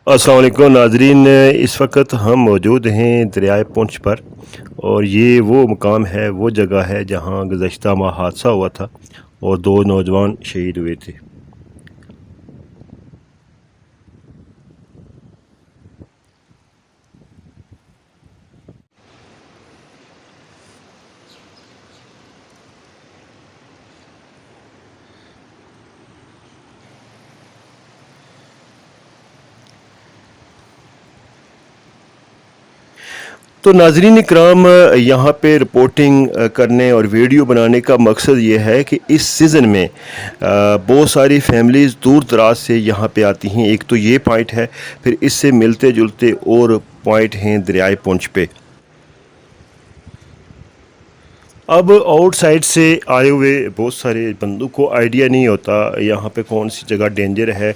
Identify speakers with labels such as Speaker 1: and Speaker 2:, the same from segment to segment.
Speaker 1: अस्सलाम वालेकुम नाजरीन। इस वक्त हम मौजूद हैं दरियाए पुंछ पर और ये वो मुकाम है, वो जगह है जहाँ गुज़श्ता माह हादसा हुआ था और दो नौजवान शहीद हुए थे। तो नाज़रीन इकराम, यहाँ पे रिपोर्टिंग करने और वीडियो बनाने का मकसद ये है कि इस सीज़न में बहुत सारी फैमिलीज़ दूर दराज से यहाँ पे आती हैं। एक तो ये पॉइंट है, फिर इससे मिलते जुलते और पॉइंट हैं दरियाए पुंछ पे। अब आउटसाइड से आए हुए बहुत सारे बंदों को आइडिया नहीं होता यहाँ पे कौन सी जगह डेंजर है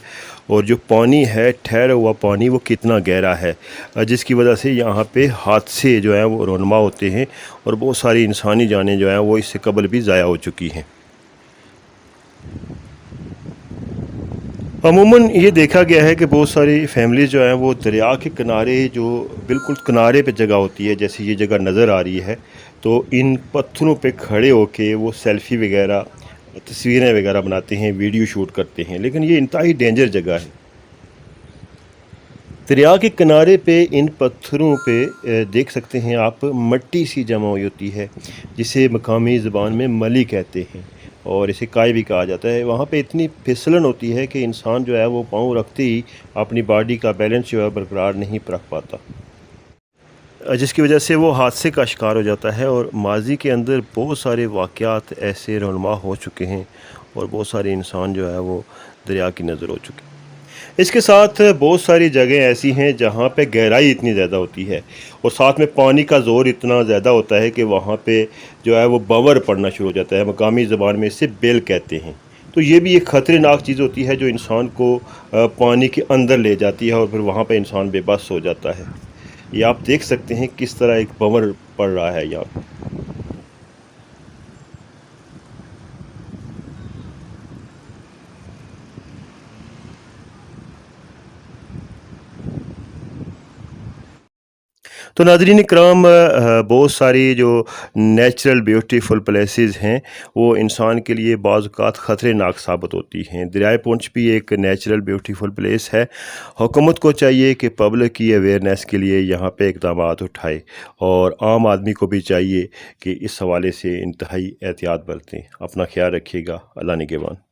Speaker 1: और जो पानी है, ठहरा हुआ पानी, वो कितना गहरा है, जिसकी वजह से यहाँ पे हादसे जो हैं वो रौनमा होते हैं और बहुत सारी इंसानी जानें जो हैं वो इससे कबल भी ज़ाया हो चुकी हैं। अमूमन ये देखा गया है कि बहुत सारी फैमिलीज़ जो हैं वो दरिया के किनारे, जो बिल्कुल किनारे पे जगह होती है, जैसे ये जगह नज़र आ रही है, तो इन पत्थरों पे खड़े होके वो सेल्फ़ी वगैरह, तस्वीरें वगैरह बनाते हैं, वीडियो शूट करते हैं। लेकिन ये इंतहाई डेंजर जगह है। दरिया के किनारे पे इन पत्थरों पे देख सकते हैं आप, मट्टी सी जमा हुई होती है, जिसे मकामी ज़बान में मली कहते हैं और इसे काई भी कहा जाता है। वहाँ पे इतनी फिसलन होती है कि इंसान जो है वो पाँव रखते ही अपनी बॉडी का बैलेंस जो है बरकरार नहीं रख पाता, जिसकी वजह से वो हादसे का शिकार हो जाता है। और माजी के अंदर बहुत सारे वाक़यात ऐसे रौनमा हो चुके हैं और बहुत सारे इंसान जो है वो दरिया की नज़र हो चुके हैं। इसके साथ बहुत सारी जगह ऐसी हैं जहाँ पे गहराई इतनी ज़्यादा होती है और साथ में पानी का ज़ोर इतना ज़्यादा होता है कि वहाँ पे जो है वो बवर पड़ना शुरू हो जाता है। मकामी ज़बान में इसे बेल कहते हैं। तो ये भी एक ख़तरनाक चीज़ होती है जो इंसान को पानी के अंदर ले जाती है और फिर वहाँ पे इंसान बेबस हो जाता है। ये आप देख सकते हैं किस तरह एक बवर पड़ रहा है यहाँ पे। तो नाज़रीन इकराम, बहुत सारी जो नेचुरल ब्यूटीफुल प्लेसेस हैं वो इंसान के लिए बाज़ औक़ात ख़तरनाक साबित होती हैं। दरियाए पुंछ भी एक नेचुरल ब्यूटीफुल प्लेस है। हुकूमत को चाहिए कि पब्लिक की अवेयरनेस के लिए यहाँ पे इक़दामात उठाए और आम आदमी को भी चाहिए कि इस हवाले से इंतहाई एहतियात बरतें। अपना ख्याल रखिएगा। अल्लाह निगहबान।